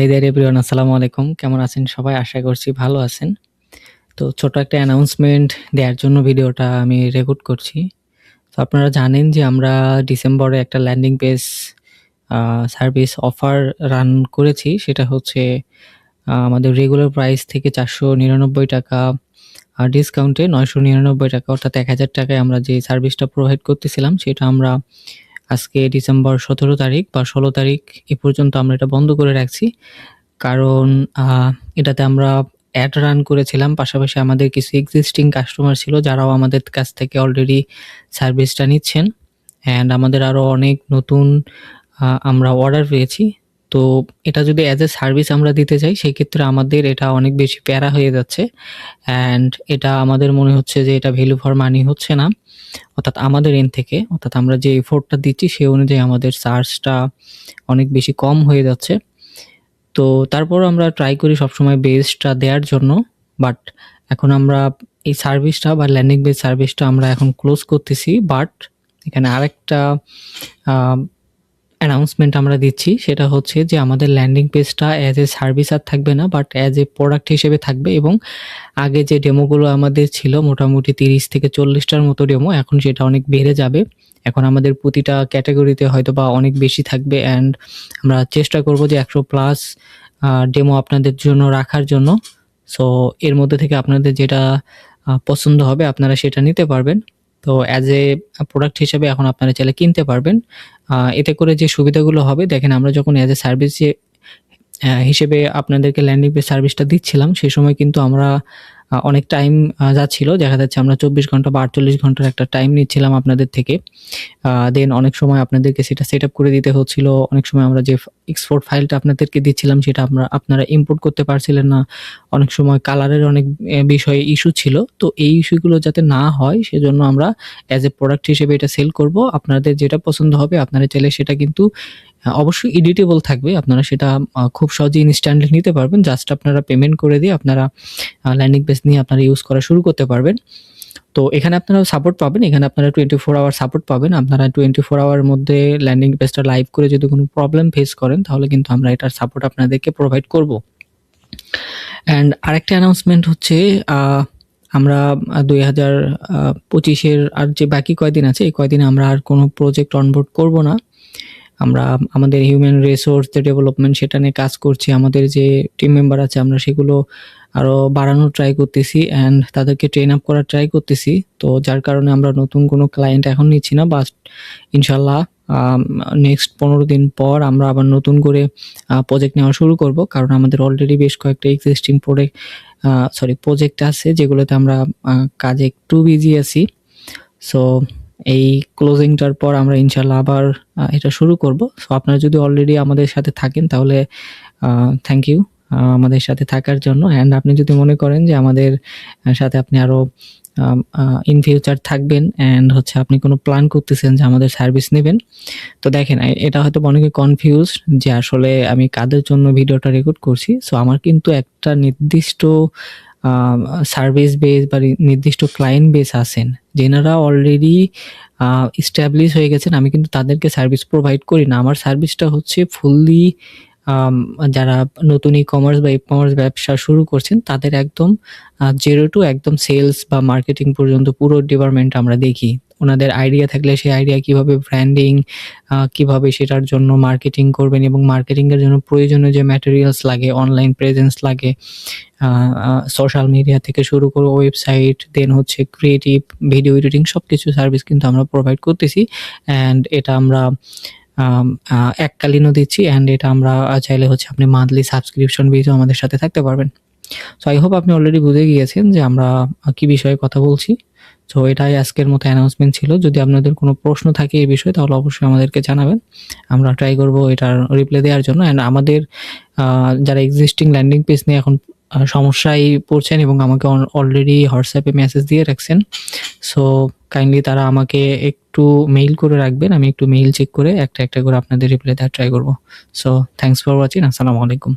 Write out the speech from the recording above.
এই there everyone, আসসালামু আলাইকুম। কেমন আছেন সবাই? আশা করছি ভালো আছেন। তো ছোট একটা অ্যানাউন্সমেন্ট দেওয়ার জন্য ভিডিওটা আমি রেকর্ড করছি। তো আপনারা জানেন যে আমরা ডিসেম্বরে একটা landing page service offer run করেছি। সেটা হচ্ছে আমাদের রেগুলার প্রাইস থেকে ৳499 ডিসকাউন্টে ৳999 অর্থাৎ ৳1000 আমরা যে সার্ভিসটা প্রোভাইড করতেছিলাম সেটা আমরা আজকে ডিসেম্বর 17 তারিখ বা 16 তারিখ এ পর্যন্ত আমরা এটা বন্ধ করে রাখছি। কারণ এটাতে আমরা অ্যাড রান করেছিলাম। পাশাপাশি আমাদের কিছু এক্সিস্টিং কাস্টমার ছিল যারাও আমাদের কাছ থেকে অলরেডি সার্ভিসটা নিচ্ছেন। অ্যান্ড আমাদের আরও অনেক নতুন আমরা অর্ডার পেয়েছি। তো এটা যদি অ্যাজ এ সার্ভিস আমরা দিতে যাই সেক্ষেত্রে আমাদের এটা অনেক বেশি প্যারা হয়ে যাচ্ছে। অ্যান্ড এটা আমাদের মনে হচ্ছে যে এটা ভ্যালু ফর মানি হচ্ছে না। অর্থাৎ আমাদের এন্ড থেকে অর্থাৎ আমরা যে এফোর্টটা দিচ্ছি সেই অনুযায়ী আমাদের চার্জটা অনেক বেশি কম হয়ে যাচ্ছে। তো তারপরও আমরা ট্রাই করি সবসময় বেস্টটা দেওয়ার জন্য। বাট এখন আমরা এই সার্ভিসটা বা ল্যান্ডিং পেজ সার্ভিসটা আমরা এখন ক্লোজ করতেছি। বাট এখানে আরেকটা অ্যানাউন্সমেন্ট আমরা দিচ্ছি। সেটা হচ্ছে যে আমাদের ল্যান্ডিং পেজটা অ্যাজ এ সার্ভিস আর থাকবে না, বাট অ্যাজ এ প্রোডাক্ট হিসেবে থাকবে। এবং আগে যে ডেমোগুলো আমাদের ছিল মোটামুটি 30 থেকে 40টার মতো ডেমো, এখন সেটা অনেক বেড়ে যাবে। এখন আমাদের প্রতিটা ক্যাটাগরিতে হয়তোবা অনেক বেশি থাকবে। অ্যান্ড আমরা চেষ্টা করব যে 100+ ডেমো আপনাদের জন্য রাখার জন্য। সো এর মধ্যে থেকে আপনাদের যেটা পছন্দ হবে আপনারা সেটা নিতে পারবেন। তো অ্যাজ এ প্রোডাক্ট হিসেবে এখন আপনারা চাইলে কিনতে পারবেন। এতে করে যে সুবিধাগুলো হবে, দেখেন আমরা যখন অ্যাজ এ সার্ভিস হিসেবে আপনাদেরকে ল্যান্ডিং পেজ সার্ভিসটা দিচ্ছিলাম সেই সময় কিন্তু আমরা অনেক টাইম যাচ্ছিল। দেখা যাচ্ছে আমরা 24 ঘন্টা বা 48 ঘন্টার একটা টাইম নিচ্ছিলাম আপনাদের থেকে। দেন অনেক সময় আপনাদেরকে সেটা সেট আপ করে দিতে হচ্ছিল। অনেক সময় আমরা যে এক্সপোর্ট ফাইলটা আপনাদেরকে দিচ্ছিলাম সেটা আপনারা ইম্পোর্ট করতে পারছিলেন না। অনেক সময় কালারের অনেক বিষয়ে ইস্যু ছিল। তো এই ইস্যুগুলো যাতে না হয় সেজন্য আমরা অ্যাজ এ প্রোডাক্ট হিসেবে এটা সেল করব। আপনাদের যেটা পছন্দ হবে আপনারা চাইলে সেটা কিন্তু অবশ্যই এডিটেবল থাকবে। আপনারা সেটা খুব সহজেই ইনস্ট্যান্টলি নিতে পারবেন। জাস্ট আপনারা পেমেন্ট করে দিয়ে আপনারা ল্যান্ডিং পেজ নিয়ে আপনারা ইউজ করা শুরু করতে পারবেন। তো এখানে আপনারা সাপোর্ট পাবেন। এখানে আপনারা 24 আওয়ার সাপোর্ট পাবেন। আপনারা 24 আওয়ার মধ্যে ল্যান্ডিং পেজটা লাইভ করে যদি কোনো প্রবলেম ফেস করেন তাহলে কিন্তু আমরা এটার সাপোর্ট আপনাদেরকে প্রোভাইড করব। অ্যান্ড আরেকটা অ্যানাউন্সমেন্ট হচ্ছে আমরা 2025 আর যে বাকি কয়দিন আছে এই কয়দিনে আমরা আর কোনো প্রজেক্ট অনবোর্ড করব না। আমরা আমাদের হিউম্যান রিসোর্স যে ডেভেলপমেন্ট সেটা নিয়ে কাজ করছি। আমাদের যে টিম মেম্বার আছে আমরা সেগুলো আরও বাড়ানোর ট্রাই করতেছি অ্যান্ড তাদেরকে ট্রেন আপ করার ট্রাই করতেছি। তো যার কারণে আমরা নতুন কোনো ক্লায়েন্ট এখন নিচ্ছি না। বাট ইনশাল্লাহ নেক্সট 15 দিন পর আমরা আবার নতুন করে প্রজেক্ট নেওয়া শুরু করব। কারণ আমাদের অলরেডি বেশ কয়েকটা এক্সিস্টিং প্রজেক্ট আছে যেগুলোতে আমরা কাজে একটু বিজি আছি। সো এই ক্লোজিংটার পর আমরা ইনশাল্লাহ আবার এটা শুরু করব। সো আপনারা যদি অলরেডি আমাদের সাথে থাকেন তাহলে থ্যাংক ইউ আমাদের সাথে থাকার জন্য। অ্যান্ড আপনি যদি মনে করেন যে আমাদের সাথে আপনি আরও ইন ফিউচার থাকবেন অ্যান্ড হচ্ছে আপনি কোনো প্ল্যান করতেছেন যে আমাদের সার্ভিস নেবেন, তো দেখেন এটা হয়তো অনেকে কনফিউজ যে আসলে আমি কাদের জন্য ভিডিওটা রেকর্ড করছি। সো আমার কিন্তু একটা নির্দিষ্ট সার্ভিস বেস বা নির্দিষ্ট ক্লায়েন্ট বেস আছেন যেনারা অলরেডি এস্টাবলিশ হয়ে গেছেন। আমি কিন্তু তাদেরকে সার্ভিস প্রোভাইড করি না। আমার সার্ভিসটা হচ্ছে ফুললি যারা নতুন ই-কমার্স বা ই-কমার্স ব্যবসা শুরু করছেন তাদের একদম 0 to একদম সেলস বা মার্কেটিং পর্যন্ত পুরো ডিপার্টমেন্ট আমরা দেখি। ওনাদের আইডিয়া থাকলে সেই আইডিয়া কিভাবে ব্র্যান্ডিং, কিভাবে সেটার জন্য মার্কেটিং করবেন এবং মার্কেটিংয়ের জন্য প্রয়োজনীয় যে ম্যাটেরিয়ালস লাগে, অনলাইন প্রেজেন্স লাগে, সোশ্যাল মিডিয়া থেকে শুরু করে ওয়েবসাইট, দেন হচ্ছে ক্রিয়েটিভ, ভিডিও এডিটিং সবকিছু সার্ভিস কিন্তু আমরা প্রোভাইড করতেছি। অ্যান্ড এটা আমরা এককালীনও দিচ্ছি অ্যান্ড এটা আমরা চাইলে হচ্ছে আপনি মান্থলি সাবস্ক্রিপশন বেসেও আমাদের সাথে থাকতে পারবেন। সো আই হোপ আপনি অলরেডি বুঝে গিয়েছেন যে আমরা কি বিষয়ে কথা বলছি। সো এটাই আজকের মতো অ্যানাউন্সমেন্ট ছিল। যদি আপনাদের কোনো প্রশ্ন থাকে এই বিষয়ে তাহলে অবশ্যই আমাদেরকে জানাবেন। আমরা ট্রাই করব এটার রিপ্লাই দেওয়ার জন্য। অ্যান্ড আমাদের যারা এক্সিস্টিং ল্যান্ডিং পেজ নিয়ে এখন সমস্যায় পড়ছেন এবং আমাকে অলরেডি হোয়াটসঅ্যাপে মেসেজ দিয়ে রাখছেন, সো কাইন্ডলি তারা আমাকে একটু মেইল করে রাখবেন। আমি একটু মেইল চেক করে একটা করে আপনাদের রিপ্লাই দেওয়ার ট্রাই করব। So thanks for watching. আসসালামু আলাইকুম।